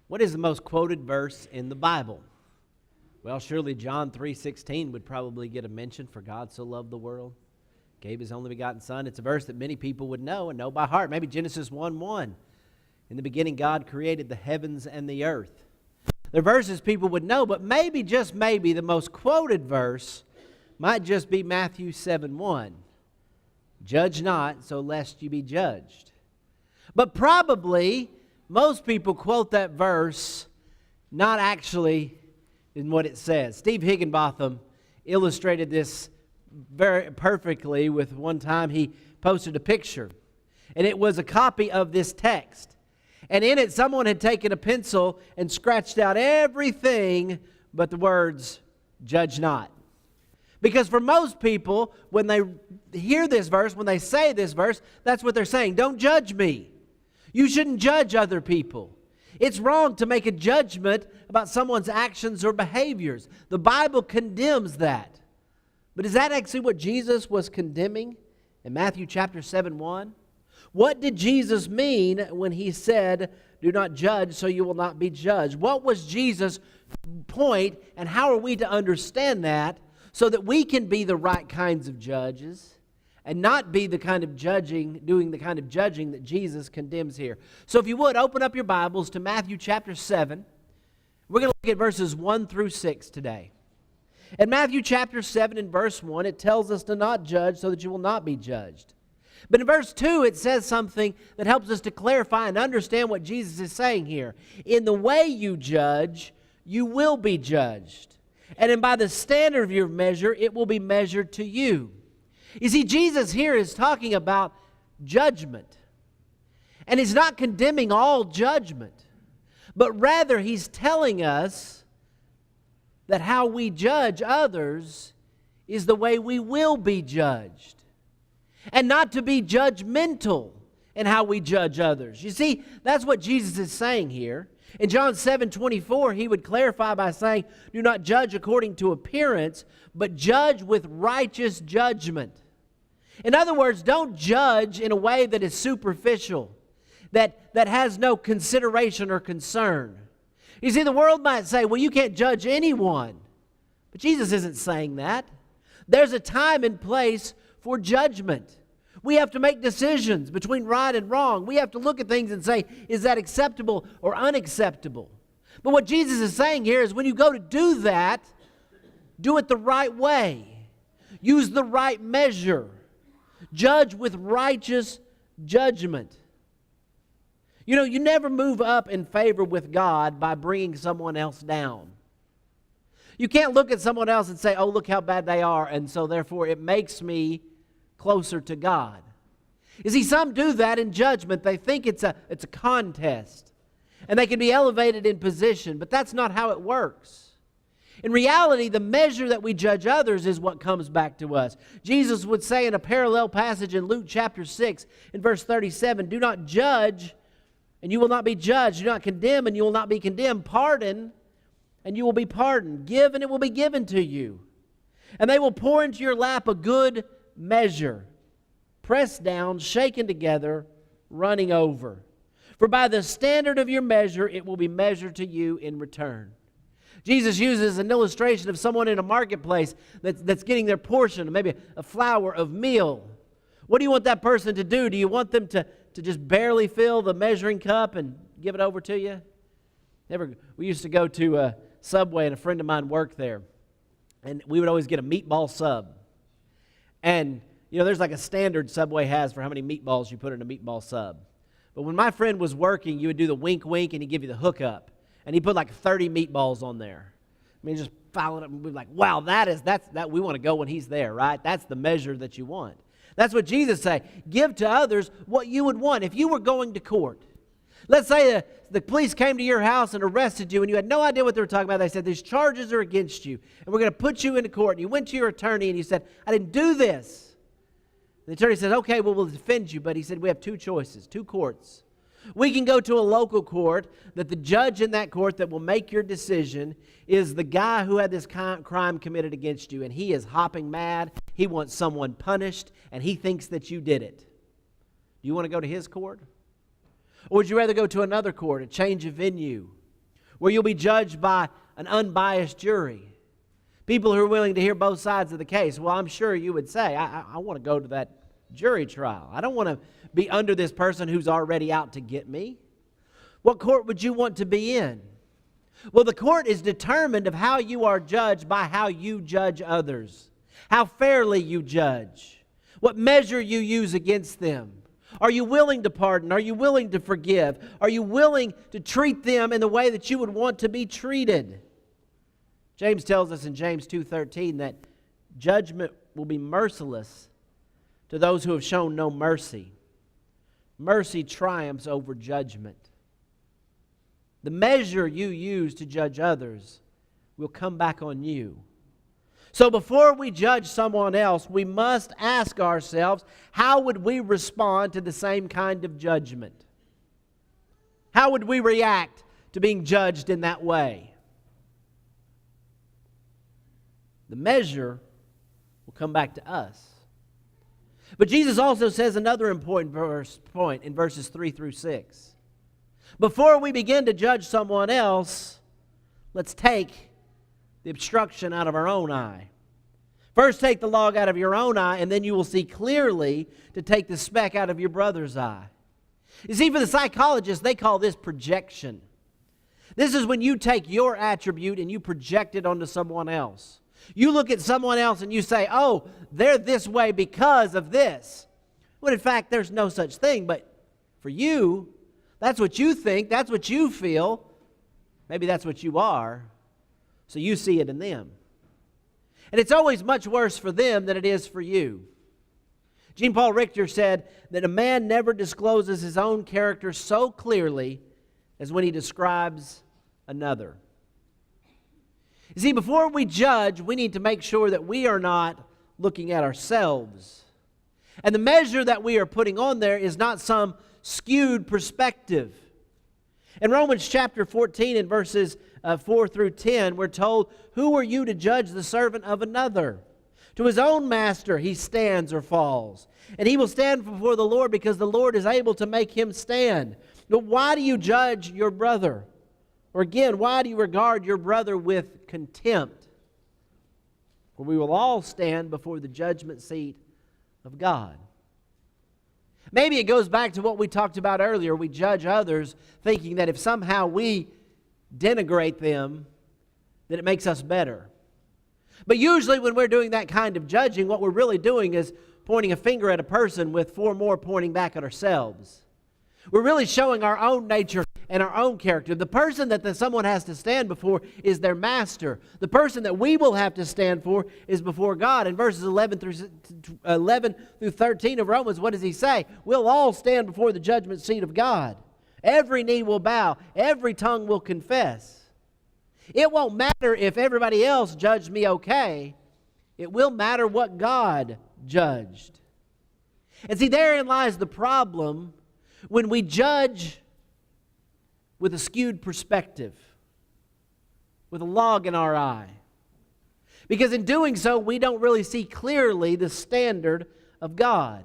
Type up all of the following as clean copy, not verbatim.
What is the most quoted verse in the Bible? Well, surely John 3:16 would probably get a mention. For God so loved the world, gave His only begotten Son. It's a verse that many people would know and know by heart. Maybe Genesis 1:1. In the beginning, God created the heavens and the earth. They're verses people would know, but maybe, just maybe, the most quoted verse might just be Matthew 7:1. Judge not, so lest you be judged. But probably most people quote that verse not actually in what it says. Steve Higginbotham illustrated this very perfectly with one time he posted a picture. And it was a copy of this text. And in it, someone had taken a pencil and scratched out everything but the words, judge not. Because for most people, when they hear this verse, when they say this verse, that's what they're saying. Don't judge me. You shouldn't judge other people. It's wrong to make a judgment about someone's actions or behaviors. The Bible condemns that. But is that actually what Jesus was condemning in Matthew chapter 7:1? What did Jesus mean when He said, do not judge so you will not be judged? What was Jesus' point, and how are we to understand that so that we can be the right kinds of judges and not be the kind of judging, doing the kind of judging that Jesus condemns here? So if you would, open up your Bibles to Matthew chapter 7. We're going to look at verses 1 through 6 today. In Matthew chapter 7 and verse 1, it tells us to not judge so that you will not be judged. But in verse 2, it says something that helps us to clarify and understand what Jesus is saying here. In the way you judge, you will be judged. And by the standard of your measure, it will be measured to you. You see, Jesus here is talking about judgment. And He's not condemning all judgment, but rather He's telling us that how we judge others is the way we will be judged. And not to be judgmental in how we judge others. You see, that's what Jesus is saying here. In John 7:24, He would clarify by saying, do not judge according to appearance, but judge with righteous judgment. In other words, don't judge in a way that is superficial, that has no consideration or concern. You see, the world might say, well, you can't judge anyone. But Jesus isn't saying that. There's a time and place for judgment. We have to make decisions between right and wrong. We have to look at things and say, is that acceptable or unacceptable? But what Jesus is saying here is when you go to do that, do it the right way. Use the right measure. Judge with righteous judgment. You know, you never move up in favor with God by bringing someone else down. You can't look at someone else and say, oh, look how bad they are, and so therefore it makes me closer to God. You see, some do that in judgment. They think it's a contest. And they can be elevated in position, but that's not how it works. In reality, the measure that we judge others is what comes back to us. Jesus would say in a parallel passage in Luke chapter 6, in verse 37, do not judge, and you will not be judged. Do not condemn, and you will not be condemned. Pardon, and you will be pardoned. Give, and it will be given to you. And they will pour into your lap a good measure, pressed down, shaken together, running over. For by the standard of your measure, it will be measured to you in return. Jesus uses an illustration of someone in a marketplace that's getting their portion, maybe a flour of meal. What do you want that person to do? Do you want them to just barely fill the measuring cup and give it over to you? We used to go to Subway, and a friend of mine worked there. And we would always get a meatball sub. And, you know, there's like a standard Subway has for how many meatballs you put in a meatball sub. But when my friend was working, you would do the wink, wink, and he'd give you the hookup. And he put like 30 meatballs on there. I mean, just file it up and be like, wow, that's we want to go when he's there, right? That's the measure that you want. That's what Jesus said. Give to others what you would want. If you were going to court, let's say the police came to your house and arrested you and you had no idea what they were talking about. They said, these charges are against you and we're going to put you into court. And you went to your attorney and you said, I didn't do this. The attorney said, okay, well, we'll defend you. But he said, we have two choices, two courts. We can go to a local court that the judge in that court that will make your decision is the guy who had this crime committed against you, and he is hopping mad. He wants someone punished, and he thinks that you did it. Do you want to go to his court? Or would you rather go to another court, a change of venue? where you'll be judged by an unbiased jury. People who are willing to hear both sides of the case. Well, I'm sure you would say, I want to go to that jury trial. I don't want to be under this person who's already out to get me. What court would you want to be in? Well, the court is determined of how you are judged by how you judge others, how fairly you judge, what measure you use against them. Are you willing to pardon? Are you willing to forgive? Are you willing to treat them in the way that you would want to be treated? James tells us in James 2:13 that judgment will be merciless to those who have shown no mercy. Mercy triumphs over judgment. The measure you use to judge others will come back on you. So before we judge someone else, we must ask ourselves, how would we respond to the same kind of judgment? How would we react to being judged in that way? The measure will come back to us. But Jesus also says another important point in verses 3 through 6. Before we begin to judge someone else, let's take the obstruction out of our own eye. First take the log out of your own eye, and then you will see clearly to take the speck out of your brother's eye. You see, for the psychologists, they call this projection. This is when you take your attribute and you project it onto someone else. You look at someone else and you say, oh, they're this way because of this. When in fact, there's no such thing. But for you, that's what you think, that's what you feel. Maybe that's what you are. So you see it in them. And it's always much worse for them than it is for you. Jean Paul Richter said that a man never discloses his own character so clearly as when he describes another. You see, before we judge, we need to make sure that we are not looking at ourselves. And the measure that we are putting on there is not some skewed perspective. In Romans chapter 14 and verses 4 through 10, we're told, who are you to judge the servant of another? To his own master he stands or falls. And he will stand before the Lord because the Lord is able to make him stand. But why do you judge your brother? Or again, why do you regard your brother with contempt? For we will all stand before the judgment seat of God. Maybe it goes back to what we talked about earlier. We judge others thinking that if somehow we denigrate them, that it makes us better. But usually when we're doing that kind of judging, what we're really doing is pointing a finger at a person with four more pointing back at ourselves. We're really showing our own nature and our own character. The person that someone has to stand before is their master. The person that we will have to stand for is before God. In verses 11 through 13 of Romans, what does he say? We'll all stand before the judgment seat of God. Every knee will bow. Every tongue will confess. It won't matter if everybody else judged me okay. It will matter what God judged. And see, therein lies the problem when we judge with a skewed perspective, with a log in our eye. Because in doing so, we don't really see clearly the standard of God.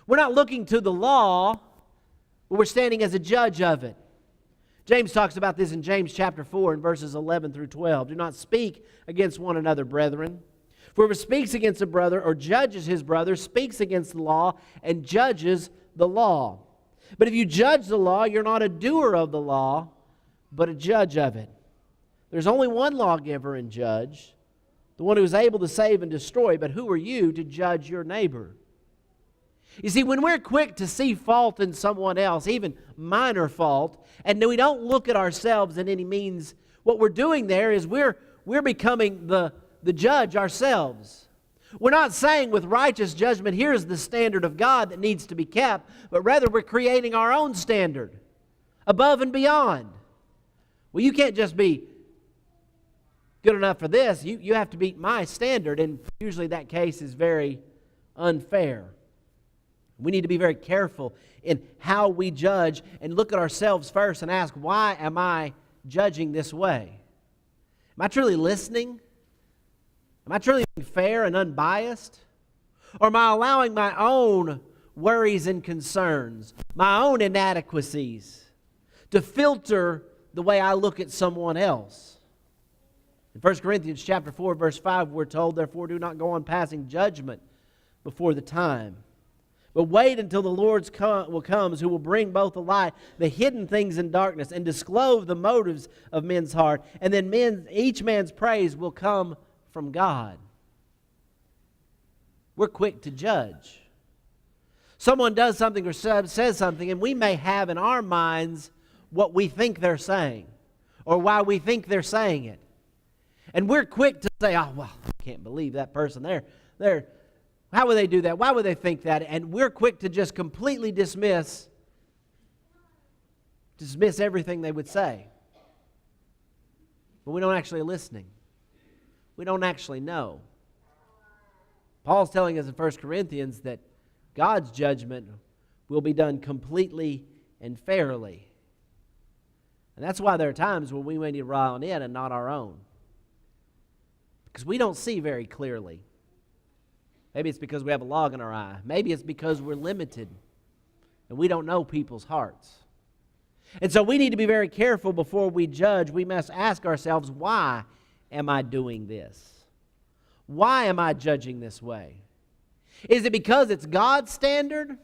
We're not looking to the law, but we're standing as a judge of it. James talks about this in James chapter 4 and verses 11 through 12. Do not speak against one another, brethren. For whoever speaks against a brother or judges his brother speaks against the law and judges the law. But if you judge the law, you're not a doer of the law, but a judge of it. There's only one lawgiver and judge, the one who is able to save and destroy. But who are you to judge your neighbor? You see, when we're quick to see fault in someone else, even minor fault, and we don't look at ourselves in any means, what we're doing there is we're becoming the judge ourselves. We're not saying with righteous judgment, here's the standard of God that needs to be kept, but rather we're creating our own standard, above and beyond. Well, you can't just be good enough for this. You have to meet my standard, and usually that case is very unfair. We need to be very careful in how we judge and look at ourselves first and ask, why am I judging this way? Am I truly listening? Am I truly being fair and unbiased? Or am I allowing my own worries and concerns, my own inadequacies, to filter the way I look at someone else. In 1 Corinthians chapter 4, verse 5, we're told, therefore do not go on passing judgment before the time. But wait until the Lord comes, who will bring both to light the hidden things in darkness and disclose the motives of men's heart. And then each man's praise will come from God. We're quick to judge. Someone does something or says something, and we may have in our minds what we think they're saying or why we think they're saying it. And we're quick to say, oh, well, I can't believe that person there. How would they do that? Why would they think that? And we're quick to just completely dismiss everything they would say. But we don't actually listening. We don't actually know. Paul's telling us in 1 Corinthians that God's judgment will be done completely and fairly. And that's why there are times when we may need to rely on it and not our own. Because we don't see very clearly. Maybe it's because we have a log in our eye. Maybe it's because we're limited and we don't know people's hearts. And so we need to be very careful before we judge. We must ask ourselves, why am I doing this? Why am I judging this way? Is it because it's God's standard?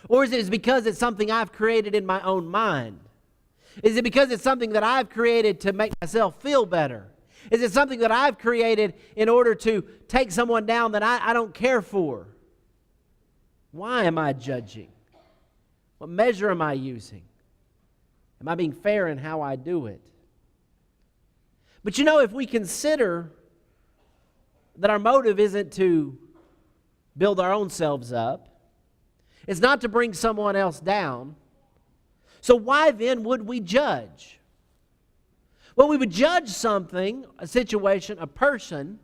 Or is it because it's something I've created in my own mind? Is it because it's something that I've created to make myself feel better? Is it something that I've created in order to take someone down that I don't care for? Why am I judging? What measure am I using? Am I being fair in how I do it? But you know, if we consider that our motive isn't to build our own selves up, it's not to bring someone else down, so why then would we judge? Well, we would judge something, a situation, a person,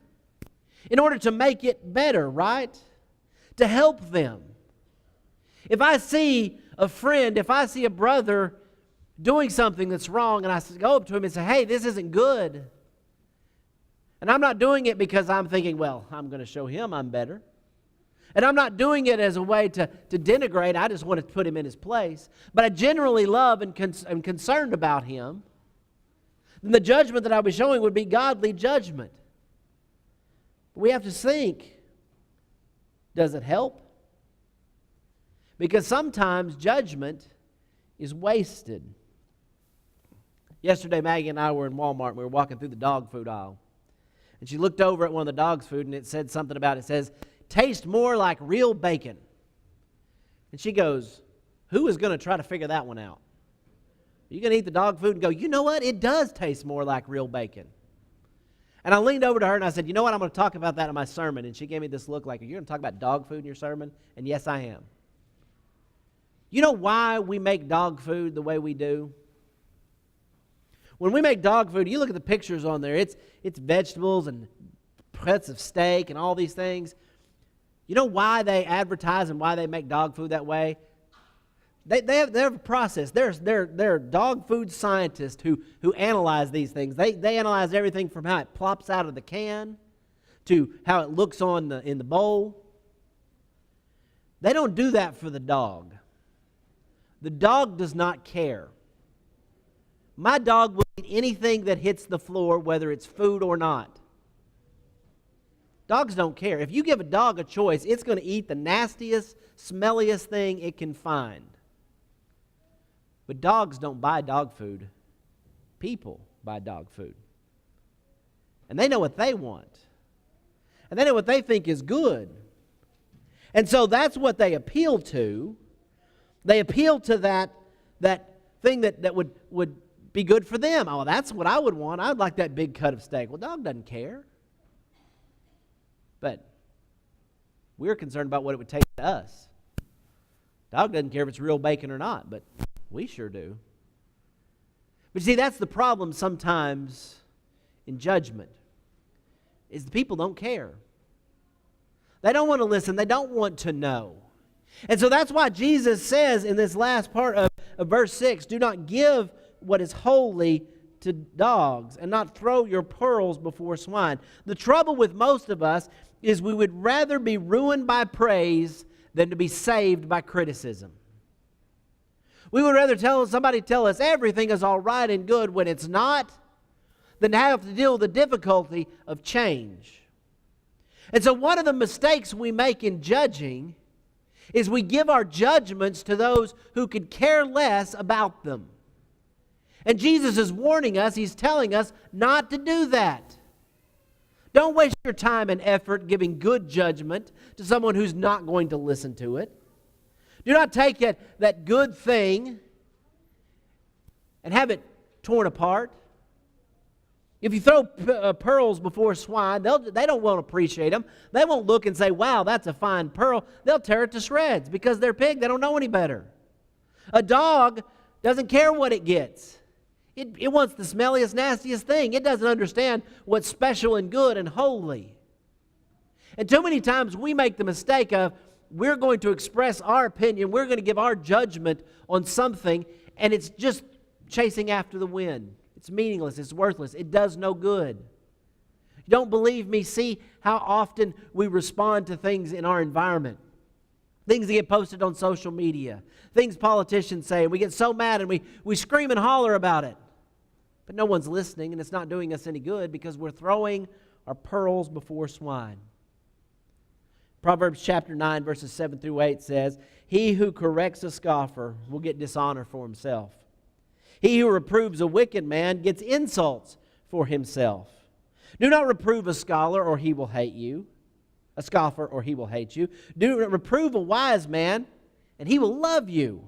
in order to make it better, right? To help them. If I see a friend, if I see a brother doing something that's wrong, and I go up to him and say, hey, this isn't good. And I'm not doing it because I'm thinking, well, I'm going to show him I'm better. And I'm not doing it as a way to denigrate. I just want to put him in his place. But I generally love and am concerned about him. Then the judgment that I'll be showing would be godly judgment. But we have to think, does it help? Because sometimes judgment is wasted. Yesterday, Maggie and I were in Walmart and we were walking through the dog food aisle. And she looked over at one of the dog's food and it said something about it. It says, taste more like real bacon. And she goes, who is going to try to figure that one out? You're going to eat the dog food and go, you know what? It does taste more like real bacon. And I leaned over to her and I said, you know what? I'm going to talk about that in my sermon. And she gave me this look like, you're going to talk about dog food in your sermon? And yes, I am. You know why we make dog food the way we do? When we make dog food, you look at the pictures on there, it's vegetables and cuts of steak and all these things. You know why they advertise and why they make dog food that way? They have a process. They're dog food scientists who analyze these things. They analyze everything from how it plops out of the can to how it looks in the bowl. They don't do that for the dog. The dog does not care. My dog will eat anything that hits the floor, whether it's food or not. Dogs don't care. If you give a dog a choice, it's going to eat the nastiest, smelliest thing it can find. But dogs don't buy dog food. People buy dog food. And they know what they want. And they know what they think is good. And so that's what they appeal to. They appeal to that thing that would be good for them. Oh, that's what I would want. I would like that big cut of steak. Well, dog doesn't care. But we're concerned about what it would take to us. Dog doesn't care if it's real bacon or not, but we sure do. But see, that's the problem sometimes in judgment, is the people don't care. They don't want to listen. They don't want to know. And so that's why Jesus says in this last part of verse 6, do not give what is holy to dogs and not throw your pearls before swine. The trouble with most of us is we would rather be ruined by praise than to be saved by criticism. We would rather somebody tell us everything is all right and good when it's not, than to have to deal with the difficulty of change. And so one of the mistakes we make in judging is we give our judgments to those who could care less about them. And Jesus is warning us, He's telling us not to do that. Don't waste your time and effort giving good judgment to someone who's not going to listen to it. Do not take that good thing and have it torn apart. If you throw pearls before swine, they don't want to appreciate them. They won't look and say, wow, that's a fine pearl. They'll tear it to shreds because they're pig. They don't know any better. A dog doesn't care what it gets. It wants the smelliest, nastiest thing. It doesn't understand what's special and good and holy. And too many times we make the mistake of we're going to express our opinion, we're going to give our judgment on something, and it's just chasing after the wind. It's meaningless, it's worthless, it does no good. You don't believe me? See how often we respond to things in our environment. Things that get posted on social media, things politicians say, and we get so mad and we scream and holler about it. But no one's listening, and it's not doing us any good because we're throwing our pearls before swine. Proverbs chapter 9, verses 7 through 8 says, "He who corrects a scoffer will get dishonor for himself. He who reproves a wicked man gets insults for himself. Do not reprove a scholar, or he will hate you. A scoffer, or he will hate you. Do reprove a wise man, and he will love you.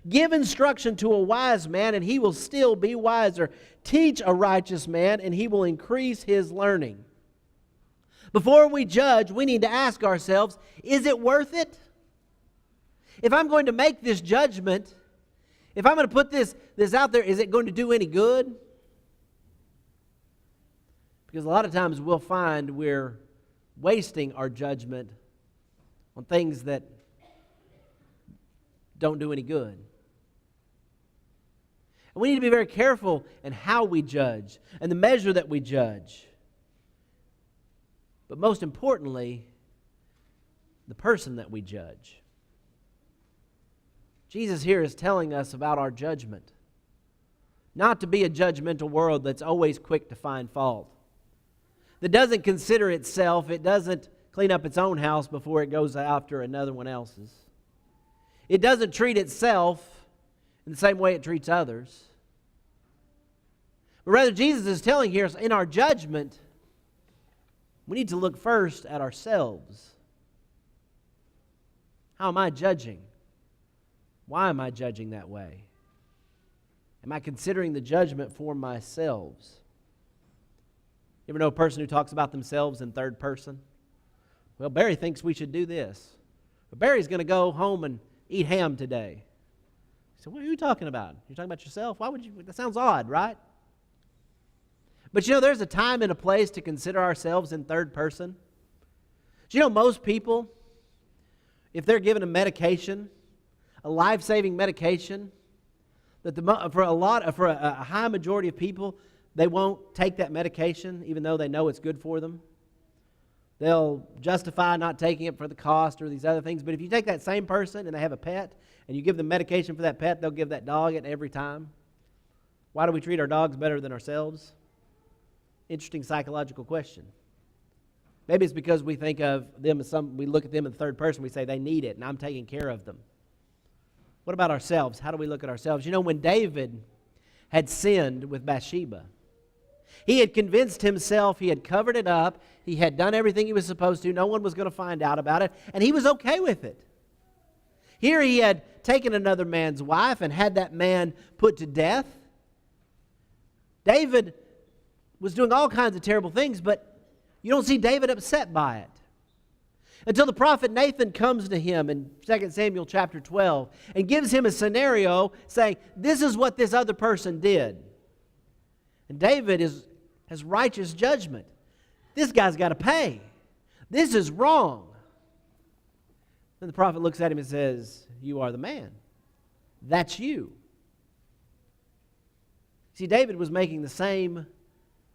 Give instruction to a wise man, and he will still be wiser. Teach a righteous man, and he will increase his learning." Before we judge, we need to ask ourselves, is it worth it? If I'm going to make this judgment, if I'm going to put this out there, is it going to do any good? Because a lot of times we'll find we're wasting our judgment on things that don't do any good. And we need to be very careful in how we judge and the measure that we judge. But most importantly, the person that we judge. Jesus here is telling us about our judgment. Not to be a judgmental world that's always quick to find fault. That doesn't consider itself, it doesn't clean up its own house before it goes after another one else's. It doesn't treat itself in the same way it treats others. But rather, Jesus is telling here, in our judgment, we need to look first at ourselves. How am I judging? Why am I judging that way? Am I considering the judgment for myself? You ever know a person who talks about themselves in third person? Well, Barry thinks we should do this. But Barry's going to go home and eat ham today. So what are you talking about? You're talking about yourself? Why would you? That sounds odd, right? But you know, there's a time and a place to consider ourselves in third person. Do you know most people, if they're given a medication, a life-saving medication, that for a high majority of people, they won't take that medication even though they know it's good for them. They'll justify not taking it for the cost or these other things. But if you take that same person and they have a pet and you give them medication for that pet, they'll give that dog it every time. Why do we treat our dogs better than ourselves? Interesting psychological question. Maybe it's because we think of them as we look at them in third person, we say they need it and I'm taking care of them. What about ourselves? How do we look at ourselves? You know, when David had sinned with Bathsheba, he had convinced himself, he had covered it up, he had done everything he was supposed to, no one was going to find out about it, and he was okay with it. Here he had taken another man's wife and had that man put to death. David was doing all kinds of terrible things, but you don't see David upset by it. Until the prophet Nathan comes to him in 2 Samuel chapter 12 and gives him a scenario saying, this is what this other person did. And David has righteous judgment. This guy's got to pay. This is wrong. Then the prophet looks at him and says, you are the man. That's you. See, David was making the same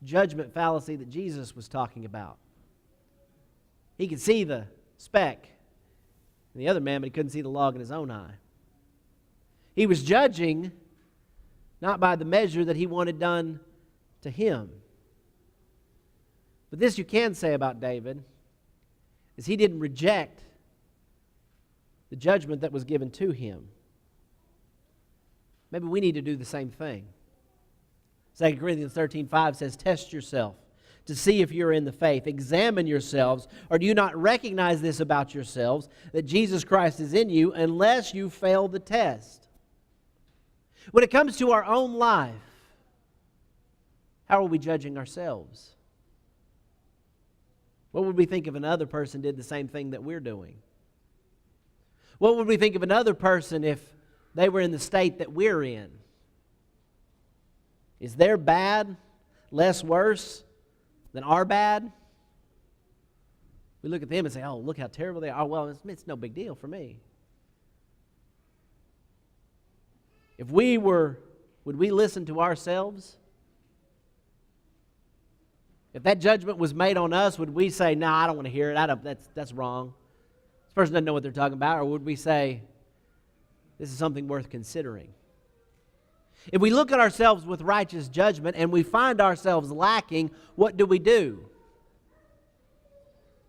judgment fallacy that Jesus was talking about. He could see the speck in the other man, but he couldn't see the log in his own eye. He was judging not by the measure that he wanted done to him. But this you can say about David, is he didn't reject the judgment that was given to him. Maybe we need to do the same thing. 2 Corinthians 13:5 says, test yourself to see if you're in the faith. Examine yourselves, or do you not recognize this about yourselves, that Jesus Christ is in you, unless you fail the test? When it comes to our own life, how are we judging ourselves? What would we think if another person did the same thing that we're doing? What would we think of another person if they were in the state that we're in? Is their bad less worse than our bad? We look at them and say, oh, look how terrible they are. Oh, well, it's no big deal for me. If we were, would we listen to ourselves? If that judgment was made on us, would we say, no, I don't want to hear it. That's wrong. This person doesn't know what they're talking about. Or would we say, this is something worth considering? If we look at ourselves with righteous judgment and we find ourselves lacking, what do we do?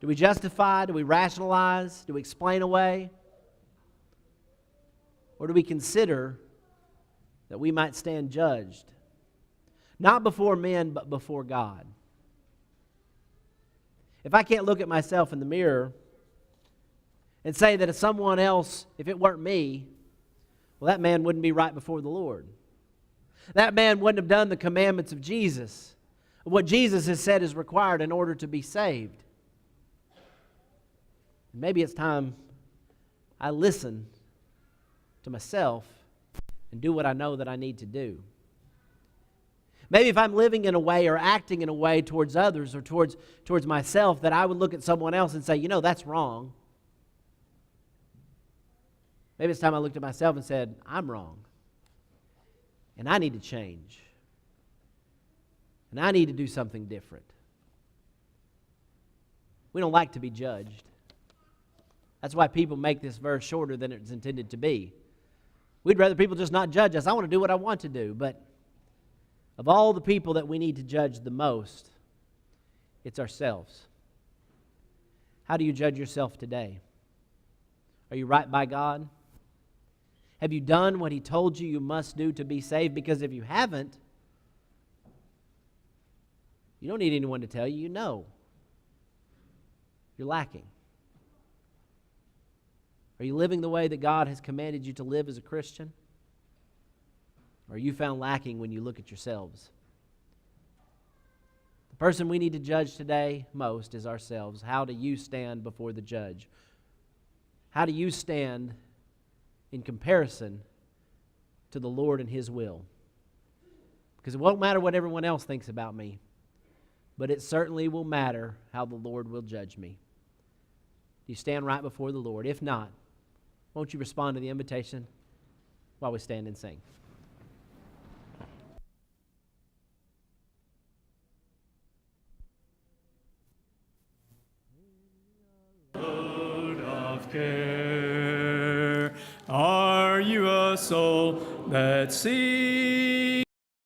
Do we justify? Do we rationalize? Do we explain away? Or do we consider that we might stand judged? Not before men, but before God. If I can't look at myself in the mirror and say that if someone else, if it weren't me, well, that man wouldn't be right before the Lord. That man wouldn't have done the commandments of Jesus, what Jesus has said is required in order to be saved. Maybe it's time I listen to myself and do what I know that I need to do. Maybe if I'm living in a way or acting in a way towards others or towards myself that I would look at someone else and say, that's wrong. Maybe it's time I looked at myself and said, I'm wrong. And I need to change. And I need to do something different. We don't like to be judged. That's why people make this verse shorter than it's intended to be. We'd rather people just not judge us. I want to do what I want to do. But of all the people that we need to judge the most, it's ourselves. How do you judge yourself today? Are you right by God? Have you done what He told you must do to be saved? Because if you haven't, you don't need anyone to tell you. You know. You're lacking. Are you living the way that God has commanded you to live as a Christian? Or are you found lacking when you look at yourselves? The person we need to judge today most is ourselves. How do you stand before the judge? How do you stand in comparison to the Lord and His will? Because it won't matter what everyone else thinks about me, but it certainly will matter how the Lord will judge me. Do you stand right before the Lord? If not, won't you respond to the invitation while we stand and sing? Load of care. Are you a soul that sees